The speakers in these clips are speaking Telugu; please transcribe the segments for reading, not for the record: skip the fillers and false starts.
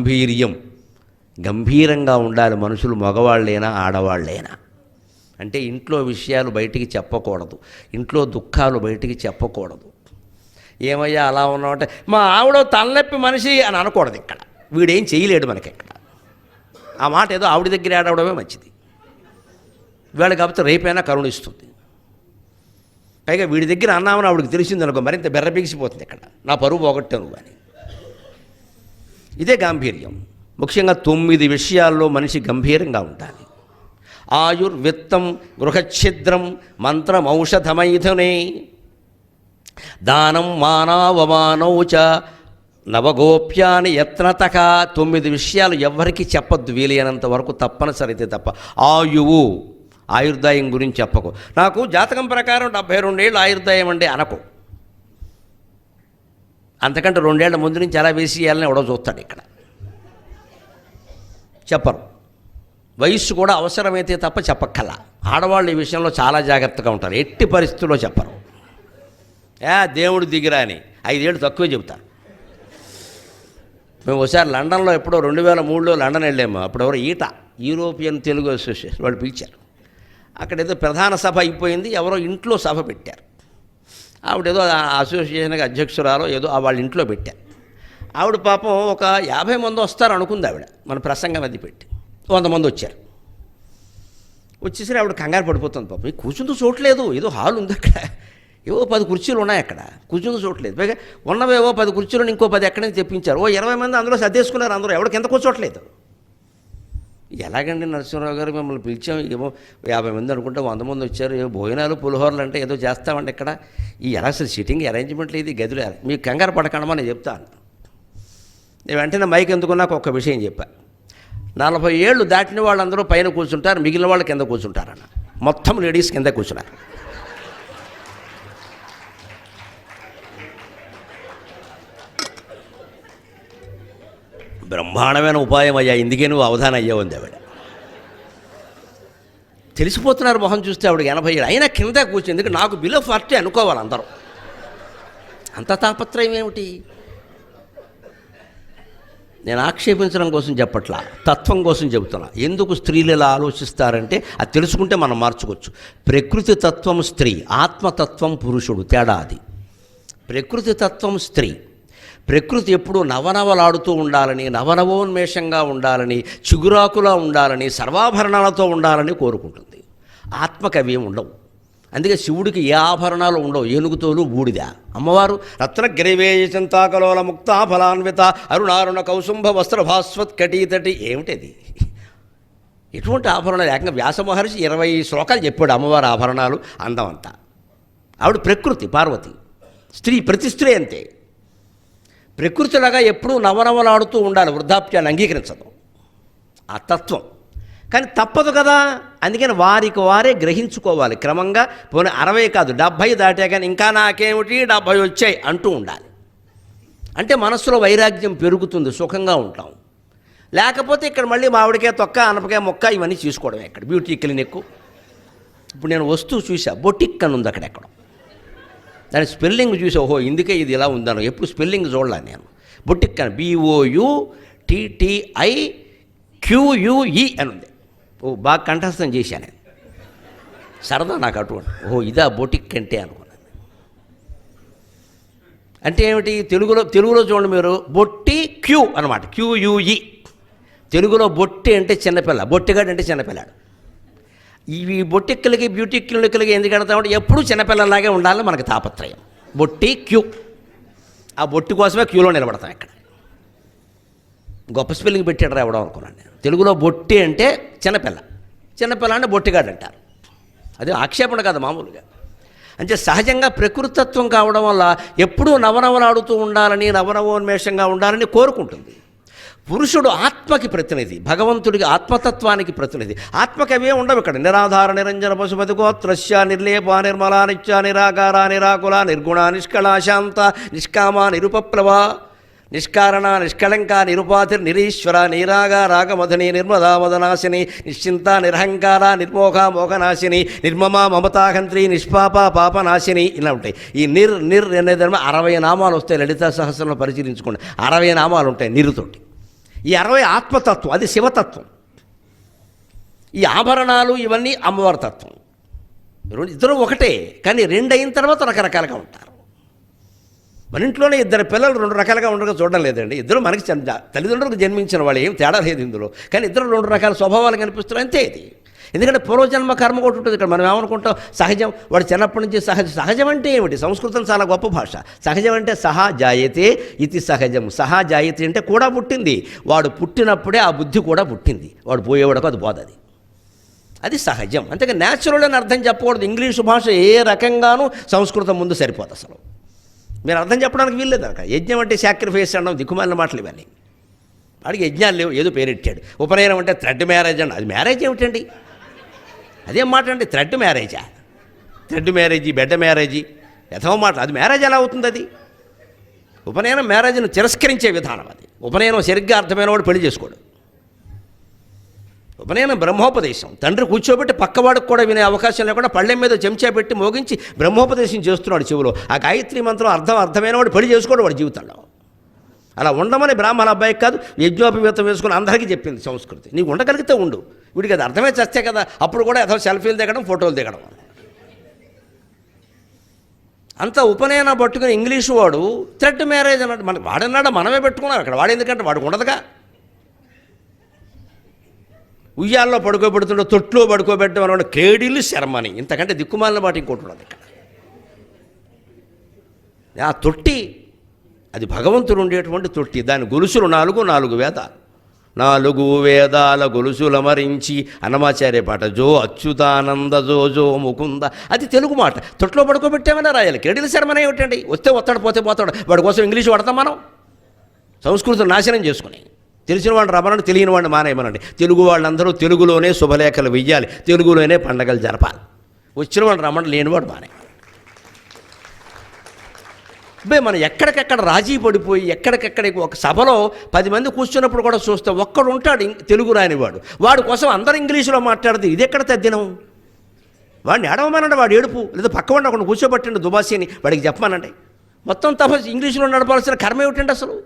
గాంభీర్యం. గంభీరంగా ఉండాలి మనుషులు, మగవాళ్ళైనా ఆడవాళ్ళైనా. అంటే ఇంట్లో విషయాలు బయటికి చెప్పకూడదు, ఇంట్లో దుఃఖాలు బయటికి చెప్పకూడదు. ఏమయ్యా అలా ఉన్నామంటే మా ఆవిడ తలనొప్పి మనిషి అని అనకూడదు. ఇక్కడ వీడేం చేయలేడు మనకి. ఇక్కడ ఆ మాట ఏదో ఆవిడ దగ్గర ఆడవడమే మంచిది. వీళ్ళు కాకపోతే రేపైనా కరుణిస్తుంది. పైగా వీడి దగ్గర అన్నామని ఆవిడకి తెలిసింది అనుకో, మరింత బెర్ర బిగిసిపోతుంది. ఇక్కడ నా పరువు పోగొట్టాను అని. ఇదే గాంభీర్యం. ముఖ్యంగా 9 విషయాల్లో మనిషి గంభీరంగా ఉండాలి. ఆయుర్విత్తం గృహఛిద్రం మంత్రం ఔషధమైథునే దానం మానావమానౌ చ నవగోప్యాని యత్నతక. 9 విషయాలు ఎవ్వరికీ చెప్పద్దు, వీలైనంత వరకు తప్పనిసరి అయితే తప్ప. ఆయువు, ఆయుర్దాయం గురించి చెప్పకు. నాకు జాతకం ప్రకారం 72 ఏళ్ళు ఆయుర్దాయం అండి అనకు. అంతకంటే 2 ఏళ్ల ముందు నుంచి ఎలా వేసేయాలని ఎవడో చూస్తాడు. ఇక్కడ చెప్పరు. వయస్సు కూడా అవసరమైతే తప్ప చెప్పక్కల. ఆడవాళ్ళు ఈ విషయంలో చాలా జాగ్రత్తగా ఉంటారు, ఎట్టి పరిస్థితుల్లో చెప్పరు. దేవుడు దిగిరా అని 5 ఏళ్ళు తక్కువే చెబుతారు. మేము ఒకసారి లండన్లో ఎప్పుడో 2003లో లండన్ వెళ్ళాము. అప్పుడు ఎవరు యూరోపియన్ తెలుగు అసోసియేషన్ వాళ్ళు పిలిచారు. అక్కడేదో ప్రధాన సభ అయిపోయింది, ఎవరో ఇంట్లో సభ పెట్టారు. ఆవిడేదో అసోసియేషన్కి అధ్యక్షురాలో ఏదో వాళ్ళ ఇంట్లో పెట్టారు. ఆవిడ పాపం ఒక 50 మంది వస్తారు అనుకుంది ఆవిడ. మన ప్రసంగం అది పెట్టి 100 మంది వచ్చారు. వచ్చేసరి ఆవిడ కంగారు పడిపోతుంది. పాపం కూర్చుందో చూడలేదు, ఏదో హాల్ ఉంది అక్కడ, ఏవో 10 కుర్చీలు ఉన్నాయి అక్కడ, కూర్చుందో చూడలేదు. పైగా ఉన్నవేవో 10 కుర్చీలు ఇంకో 10 ఎక్కడి నుంచి తెప్పించారు. 20 మంది అందులో సర్దేసుకున్నారు. అందరూ ఎవరికి ఎంత కూర్చోట్లేదు. ఎలాగండి నరసింహరావు గారు, మిమ్మల్ని పిలిచాం, ఏమో 50 మంది అనుకుంటే 100 మంది వచ్చారు, ఏవో భోజనాలు పులిహోరలు అంటే ఏదో చేస్తామండి ఇక్కడ. ఈ ఎలా అసలు సిట్టింగ్ అరేంజ్మెంట్లు ఇది గదిలో, మీకు కంగారు పడకండమా నేను చెప్తాను. నేను వెంటనే మైక్ ఎందుకున్నాక ఒక్క విషయం చెప్పా. 40 ఏళ్ళు దాటిన వాళ్ళందరూ పైన కూర్చుంటారు, మిగిలిన వాళ్ళు కింద కూర్చుంటారన్న. మొత్తం లేడీస్ కింద కూర్చున్నారు. బ్రహ్మాండమైన ఉపాయం అయ్యా, ఇందుకే నువ్వు అవధానం అయ్యావు అంది ఆవిడ. తెలిసిపోతున్నారు మొహం చూస్తే ఆవిడకి 80 ఏళ్ళు అయినా కింద కూర్చుంది. ఎందుకంటే నాకు బిలో 40 అనుకోవాలి అందరూ. అంత తాపత్రయం ఏమిటి? నేను ఆక్షేపించడం కోసం చెప్పట్లా, తత్వం కోసం చెబుతున్నా. ఎందుకు స్త్రీలు ఇలా ఆలోచిస్తారంటే అది తెలుసుకుంటే మనం మార్చుకోవచ్చు. ప్రకృతి తత్వం స్త్రీ, ఆత్మతత్వం పురుషుడు, తేడా అది. ప్రకృతి తత్వం స్త్రీ. ప్రకృతి ఎప్పుడూ నవనవలాడుతూ ఉండాలని, నవనవోన్మేషంగా ఉండాలని, చిగురాకులా ఉండాలని, సర్వాభరణాలతో ఉండాలని కోరుకుంటుంది. ఆత్మకు అవి ఉండవు. అందుకే శివుడికి ఏ ఆభరణాలు ఉండవు, ఏనుగుతోలు బూడిద. అమ్మవారు రత్నగ్రైవేయ చింతాకలోల ముక్తా ఫలాన్విత అరుణారుణ కౌసుంభ వస్త్ర భాస్వత్ కటీతటి. ఏమిటది? ఎటువంటి ఆభరణాలు? ఏకంగా వ్యాస మహర్షి 20 శ్లోకాలు చెప్పాడు అమ్మవారి ఆభరణాలు అందం అంతా. ఆవిడ ప్రకృతి, పార్వతి. స్త్రీ, ప్రతి స్త్రీ అంతే. ప్రకృతిలాగా ఎప్పుడూ నవనవలాడుతూ ఉండాలి, వృద్ధాప్యాన్ని అంగీకరించదు ఆ తత్వం. కానీ తప్పదు కదా, అందుకని వారికి వారే గ్రహించుకోవాలి క్రమంగా. పోనీ 60 కాదు 70 దాటే కానీ ఇంకా నాకేమిటి 70 వచ్చాయి అంటూ ఉండాలి. అంటే మనస్సులో వైరాగ్యం పెరుగుతుంది, సుఖంగా ఉంటాం. లేకపోతే ఇక్కడ మళ్ళీ మామిడికాయ తొక్క, అనపకాయ మొక్క ఇవన్నీ చూసుకోవడమే. ఇక్కడ బ్యూటీ క్లినిక్. ఇప్పుడు నేను వస్తువు చూసా, బొటిక్ అని ఉంది అక్కడెక్కడ. దాని స్పెల్లింగ్ చూసి ఓహో ఇందుకే ఇది ఇలా ఉందను. ఎప్పుడు స్పెల్లింగ్ చూడలే నేను. బొటిక్ అని BOUTTIQUE అని ఉంది. ఓ బాగా కంఠస్థం చేశాను నేను, సరదా నాకు అటువంటి. ఓహో ఇదా బొటిక్ అంటే అనుకున్నాను. అంటే ఏమిటి? తెలుగులో చూడండి మీరు, బొట్టి క్యూ అనమాట, QUE. తెలుగులో బొట్టి అంటే చిన్నపిల్ల, బొట్టిగాడు అంటే చిన్నపిల్లాడు. ఇవి బొట్టిక్కలకి బ్యూటీ క్లినిక్లకి ఎందుకు కడతామంటే ఎప్పుడూ చిన్నపిల్లలాగే ఉండాలని మనకు తాపత్రయం. బొట్టి క్యూ, ఆ బొట్టి కోసమే క్యూలో నిలబడతాం. ఇక్కడ గొప్ప స్పెల్లింగ్ పెట్టాడు ఎవడో అనుకున్నాను నేను. తెలుగులో బొట్టి అంటే చిన్నపిల్ల, చిన్నపిల్ల అంటే బొట్టిగాడు అంటారు. అది ఆక్షేపణ కాదు, మామూలుగా. అంటే సహజంగా ప్రకృతిత్వం కావడం వల్ల ఎప్పుడూ నవనవలాడుతూ ఉండాలని, నవనవోన్మేషంగా ఉండాలని కోరుకుంటుంది. పురుషుడు ఆత్మకి ప్రతినిధి, భగవంతుడికి ఆత్మతత్వానికి ప్రతినిధి. ఆత్మకి అవే ఉండవు ఇక్కడ. నిరాధార నిరంజన పశుపతి గోత్రస్య నిర్లేప నిర్మలా నిత్య నిరాకార నిరాకుల నిర్గుణ నిష్కళ శాంత నిష్కామ నిరుపప్లవ నిష్కారణ నిష్కళంక నిరుపాతిర్ నిరీశ్వర నీరాగ రాగమధని నిర్మదా మదనాశిని నిశ్చింత నిరహంకార నిర్మోహ మోహనాశిని నిర్మమ మమతాహంత్రి నిష్పాప పాపనాశిని. ఇలా ఉంటాయి. ఈ నిర్ అనేది 60 నామాలు వస్తాయి. లలితా సహస్రంలో పరిశీలించుకోండి, 60 నామాలు ఉంటాయి నిరుతోటి. ఈ 60 ఆత్మతత్వం, అది శివతత్వం. ఈ ఆభరణాలు ఇవన్నీ అమ్మవారి తత్వం. ఇద్దరు ఒకటే, కానీ 2 అయిన తర్వాత రకరకాలుగా ఉంటారు. మన ఇంట్లోనే 2 పిల్లలు 2 రకాలుగా ఉండగా చూడడం లేదండి. ఇద్దరు మనకి తల్లిదండ్రులకు జన్మించిన వాళ్ళు, ఏం తేడా లేదు ఇందులో. కానీ ఇద్దరు 2 రకాల స్వభావాలు కనిపిస్తున్నాయి, అంతే ఇది. ఎందుకంటే పూర్వజన్మ కర్మ ఒకటి ఉంటుంది. ఇక్కడ మనం ఏమనుకుంటాం, సహజం, వాడు చిన్నప్పటి నుంచి సహజం అంటే ఏమిటి? సంస్కృతం చాలా గొప్ప భాష. సహజం అంటే సహా జాయతే ఇది సహజం. సహా జాయతే అంటే కూడా పుట్టింది. వాడు పుట్టినప్పుడే ఆ బుద్ధి కూడా పుట్టింది. వాడు పోయేవాడుకు అది పోదది, అది సహజం. అంతేగా న్యాచురల్ అని అర్థం చెప్పకూడదు. ఇంగ్లీషు భాష ఏ రకంగానూ సంస్కృతం ముందు సరిపోదు అసలు. మీరు అర్థం చెప్పడానికి వీల్లేదు. అక్కడ యజ్ఞం అంటే సాక్రిఫైస్ అనడం దిక్కుమాలిన మాటలు ఇవన్నీ. వాడికి యజ్ఞాలు లేవు, ఏదో పేరెట్టాడు. ఉపనయనం అంటే థ్రెడ్ మ్యారేజ్ అండి. అది మ్యారేజ్ ఏమిటండి? అదేం మాట అండి? థ్రెడ్ మ్యారేజా? థ్రెడ్ మ్యారేజీ, బెడ్ మ్యారేజీ, యథవ మాట. అది మ్యారేజ్ ఎలా అవుతుంది? అది ఉపనయనం మ్యారేజ్ను తిరస్కరించే విధానం. అది ఉపనయనం సరిగ్గా అర్థమైన వాడు పెళ్లి చేసుకోడు. ఉపనయనం బ్రహ్మోపదేశం. తండ్రి కూర్చోబెట్టి పక్కవాడికి కూడా వినే అవకాశం లేకుండా పళ్ళెం మీద చెంచా పెట్టి మోగించి బ్రహ్మోపదేశం చేస్తున్నాడు చెవులో. ఆ గాయత్రి మంత్రం అర్థమైన వాడు పెళ్లి చేసుకోడు వాడి జీవితంలో. అలా ఉండమని బ్రాహ్మణ అబ్బాయికి కాదు, యజ్ఞోపవీతం వేసుకుని అందరికీ చెప్పింది సంస్కృతి. నీకు ఉండగలిగితే ఉండు, వీడికి అది అర్థమే చస్తే కదా. అప్పుడు కూడా ఏదో సెల్ఫీలు దిగడం, ఫోటోలు దిగడం. అంత ఉపనయనం పట్టుకుని ఇంగ్లీషు వాడు థ్రెడ్ మ్యారేజ్ అన్నాడు. మన వాడన్నాడు, మనమే పెట్టుకున్నాం ఇక్కడ. వాడు ఎందుకంటే వాడికి ఉండదుగా. ఉయ్యాల్లో పడుకోబెడుతుండో తొట్లో పడుకోబెట్టడం అన్నమాట కేడీలు శర్మని. ఇంతకంటే దిక్కుమాలిన మాట ఇంకోటి ఉన్నది ఇక్కడ. ఆ తొట్టి అది భగవంతుడు ఉండేటువంటి తొట్టి. దాని గొలుసులు 4 వేదాలు. 4 వేదాల గొలుసులమరించి అన్నమాచార్య పాట. జో అచ్యుతానంద జో జో ముకుంద, అది తెలుగు మాట. తొట్లో పడుకోబెట్టామని రాయాలి. కేడీల శర్మనే ఏమిటండి? వస్తే వస్తాడు, పోతే పోతాడు. వాడి కోసం ఇంగ్లీష్ వాడతాం మనం. సంస్కృతం నాశనం చేసుకుని తెలిసిన వాడిని రమ్మనండి, తెలియని వాడిని మానేయమనండి. తెలుగు వాళ్ళందరూ తెలుగులోనే శుభలేఖలు వెయ్యాలి, తెలుగులోనే పండగలు జరపాలి. వచ్చిన వాడిని రమ్మని, లేనివాడు మానే. మనం ఎక్కడికెక్కడ రాజీ పడిపోయి ఎక్కడికెక్కడ ఒక సభలో 10 మంది కూర్చున్నప్పుడు కూడా చూస్తే ఒక్కడు ఉంటాడు తెలుగు రానివాడు. వాడి కోసం అందరూ ఇంగ్లీషులో మాట్లాడితే ఇది ఎక్కడ తద్దినం? వాడిని ఏడవమనండి, వాడు ఏడుపు. లేదా పక్కవాడిని ఒకటి కూర్చోబెట్టండి దుబాసీని, వాడికి చెప్పమానండి. మొత్తం తప్ప ఇంగ్లీషులో నడపాల్సిన కర్మ ఏమిటండి అసలు?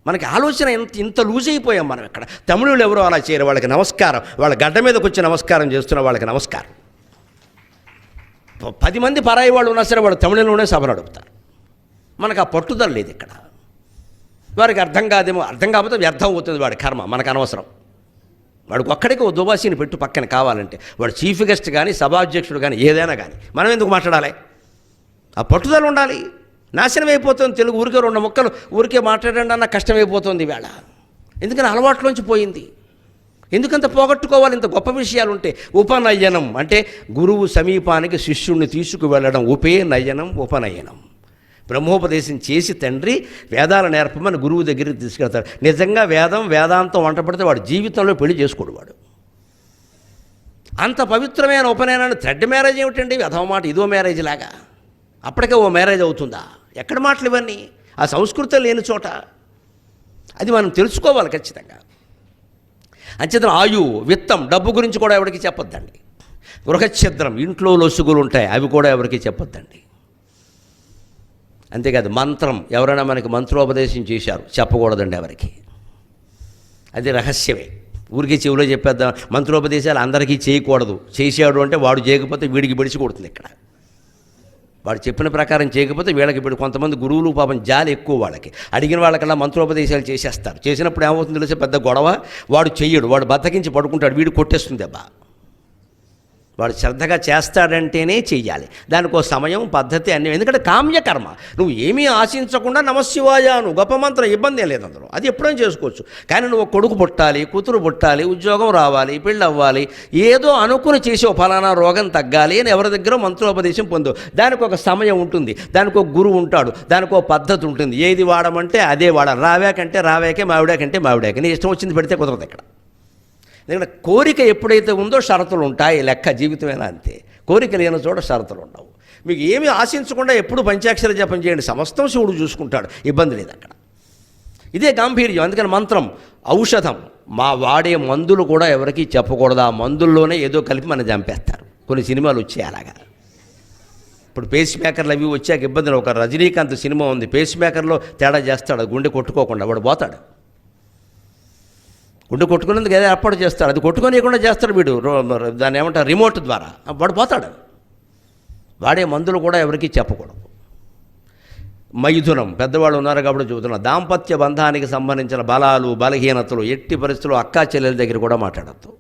మనకి ఆలోచన ఇంత లూజ్ అయిపోయాం మనం. ఇక్కడ తమిళులు ఎవరో అలా చేయరు. వాళ్ళకి నమస్కారం, వాళ్ళ గడ్డ మీదకి వచ్చి నమస్కారం చేస్తున్న వాళ్ళకి నమస్కారం. 10 మంది పరాయి వాళ్ళు ఉన్నా సరే వాళ్ళు తమిళంలోనే సభ నడుపుతారు. మనకు ఆ పట్టుదల లేదు ఇక్కడ. వారికి అర్థం కాదేమో, అర్థం కాకపోతే వ్యర్థం అవుతుంది వాడి కర్మ, మనకు అనవసరం. వాడికి ఒక్కడికి ఓ దుబాసీని పెట్టు పక్కన కావాలంటే. వాడు చీఫ్ గెస్ట్ కానీ సభాధ్యక్షుడు కానీ ఏదైనా కానీ మనం ఎందుకు మాట్లాడాలి? ఆ పట్టుదల ఉండాలి. నాశనం అయిపోతుంది తెలుగు. ఊరికే 2 ముక్కలు ఊరికే మాట్లాడండి అన్న కష్టమైపోతుంది ఈవేళ. ఎందుకని అలవాట్లోంచి పోయింది. ఎందుకంత పోగొట్టుకోవాలి? ఇంత గొప్ప విషయాలు ఉంటే. ఉపనయనం అంటే గురువు సమీపానికి శిష్యుణ్ణి తీసుకువెళ్ళడం. ఉపనయనం, ఉపనయనం. బ్రహ్మోపదేశం చేసి తండ్రి వేదాలు నేర్పమని గురువు దగ్గరికి తీసుకెళ్తాడు. నిజంగా వేదాంతం వంట పడితే వాడు జీవితంలో పెళ్లి చేసుకోడు. వాడు అంత పవిత్రమైన ఉపనయనాన్ని థ్రెడ్ మ్యారేజ్ ఏమిటండి? అథవ మాట ఇదో మ్యారేజ్ లాగా. అప్పటికే ఓ మ్యారేజ్ అవుతుందా? ఎక్కడ మాటలు ఇవన్నీ? ఆ సంస్కృతం లేని చోట. అది మనం తెలుసుకోవాలి ఖచ్చితంగా. అంచేత ఆయువు, విత్తం, డబ్బు గురించి కూడా ఎవరికి చెప్పొద్దండి. గృహఛిద్రం, ఇంట్లో లొసుగులు ఉంటాయి, అవి కూడా ఎవరికి చెప్పొద్దండి. అంతేకాదు మంత్రం, ఎవరైనా మనకి మంత్రోపదేశం చేశారు, చెప్పకూడదండి ఎవరికి. అది రహస్యమే. ఊరికి చెవిలో చెప్పేద్దాం. మంత్రోపదేశాలు అందరికీ చేయకూడదు. చేశాడు అంటే వాడు చేయకపోతే వీడికి బిడిచి కొడుతుంది ఇక్కడ. వాడు చెప్పిన ప్రకారం చేయకపోతే వీళ్ళకి ఇప్పుడు కొంతమంది గురువులు పాపం జాలి ఎక్కువ వాళ్ళకి. అడిగిన వాళ్ళకల్లా మంత్రోపదేశాలు చేసేస్తారు. చేసినప్పుడు ఏమవుతుంది తెలిసే పెద్ద గొడవ. వాడు చెయ్యడు, వాడు బద్దకించి పడుకుంటాడు, వీడు కొట్టేస్తుంది దెబ్బ. వాడు శ్రద్ధగా చేస్తాడంటేనే చెయ్యాలి. దానికో సమయం, పద్ధతి అన్నీ. ఎందుకంటే కామ్యకర్మ. నువ్వు ఏమీ ఆశించకుండా నమశివాయ నువ్వు గొప్ప మంత్రం, ఇబ్బంది ఏం లేదు అందులో. అది ఎప్పుడైనా చేసుకోవచ్చు. కానీ నువ్వు కొడుకు పుట్టాలి, కూతురు పుట్టాలి, ఉద్యోగం రావాలి, పెళ్ళి అవ్వాలి, ఏదో అనుకుని చేసే ఫలానా రోగం తగ్గాలి అని ఎవరి దగ్గర మంత్రోపదేశం పొందు. దానికి ఒక సమయం ఉంటుంది, దానికి ఒక గురువు ఉంటాడు, దానికి ఒక పద్ధతి ఉంటుంది. ఏది వాడమంటే అదే వాడాలి. రావాకంటే రావాకే, మావిడాకంటే మావిడాకే. నీ ఇష్టం వచ్చింది పెడితే కుదరదు ఇక్కడ. ఎందుకంటే కోరిక ఎప్పుడైతే ఉందో షరతులు ఉంటాయి. లెక్క జీవితమేనా అంతే. కోరిక లేని చోట షరతులు ఉండవు. మీకు ఏమీ ఆశించకుండా ఎప్పుడు పంచాక్షర జపం చేయండి, సమస్తం శివుడు చూసుకుంటాడు, ఇబ్బంది లేదు అక్కడ. ఇదే గాంభీర్యం. అందుకని మంత్రం, ఔషధం. వాడే మందులు కూడా ఎవరికీ చెప్పకూడదు. ఆ మందుల్లోనే ఏదో కలిపి మనం చంపేస్తారు. కొన్ని సినిమాలు వచ్చాయి అలాగా. ఇప్పుడు పేస్ మేకర్లు అవి వచ్చాక ఇబ్బందులు. ఒక రజనీకాంత్ సినిమా ఉంది, పేస్ మేకర్లో తేడా చేస్తాడు, గుండె కొట్టుకోకుండా వాడు పోతాడు. గుండె కొట్టుకునేందుకు ఏదో ఏర్పాటు చేస్తాడు, అది కొట్టుకోనియకుండా చేస్తాడు వీడు, దాన్ని ఏమంటారు రిమోట్ ద్వారా, వాడు పోతాడు. వాడే మందులు కూడా ఎవరికీ చెప్పకూడదు. మైథునం పెద్దవాళ్ళు ఉన్నారు కాబట్టి చెబుతున్నా, దాంపత్య బంధానికి సంబంధించిన బలాలు బలహీనతలు ఎట్టి పరిస్థితుల్లో అక్కా చెల్లెల దగ్గర కూడా మాట్లాడద్దు.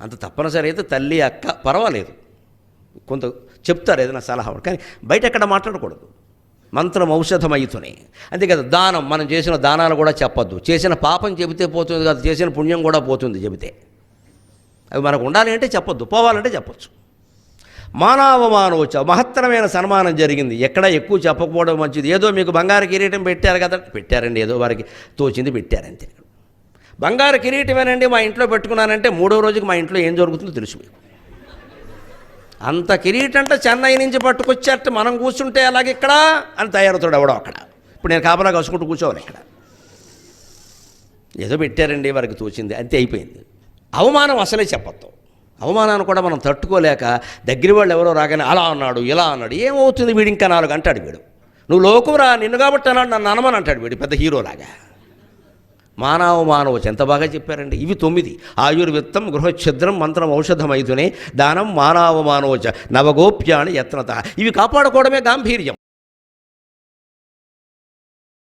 అంత తప్పనిసరి అయితే తల్లి అక్క పర్వాలేదు, కొంత చెప్తారు ఏదైనా సలహా, కానీ బయట ఎక్కడ మాట్లాడకూడదు. మంత్రం ఔషధమైతునే. అంతే కదా, దానం, మనం చేసిన దానాలు కూడా చెప్పొద్దు. చేసిన పాపం చెబితే పోతుంది కదా, చేసిన పుణ్యం కూడా పోతుంది చెబితే. అవి మనకు ఉండాలి అంటే చెప్పొద్దు, పోవాలంటే చెప్పొచ్చు. మానవమానవచ్చ, మహత్తరమైన సన్మానం జరిగింది, ఎక్కడ ఎక్కువ చెప్పకపోవడం మంచిది. ఏదో మీకు బంగారు కిరీటం పెట్టారు కదా, పెట్టారండి, ఏదో వారికి తోచింది పెట్టారంతే. బంగారు కిరీటమేనండి మా ఇంట్లో పెట్టుకున్నానంటే 3వ రోజుకి మా ఇంట్లో ఏం జరుగుతుందో తెలుసు మీకు. అంత కిరీటంటే చెన్నై నుంచి పట్టుకొచ్చేట్టు మనం కూర్చుంటే అలాగే ఇక్కడ అని తయారవుతాడు ఎవడో అక్కడ. ఇప్పుడు నేను కాపలా కసుకుంటూ కూర్చోవాలి ఇక్కడ. ఏదో పెట్టారండి వారికి తోచింది, అంతే అయిపోయింది. అవమానం అసలే చెప్పొద్దు. అవమానాన్ని కూడా మనం తట్టుకోలేక దగ్గర వాళ్ళు ఎవరో రాగానే అలా అన్నాడు ఇలా అన్నాడు, ఏమవుతుంది వీడు ఇంకా 4 అంటాడు వీడు. నువ్వు లోకురా నిన్ను కాబట్టి అన్నాడు, నన్ను అనమని అంటాడు వీడు పెద్ద హీరోలాగా. మానవచ ఎంత బాగా చెప్పారండి. ఇవి 9: ఆయుర్విత్తం గృహఛిద్రం మంత్రం ఔషధమైతునే దానం మానవచ నవగోప్యాని యత్నత. ఇవి కాపాడుకోవడమే గాంభీర్యం.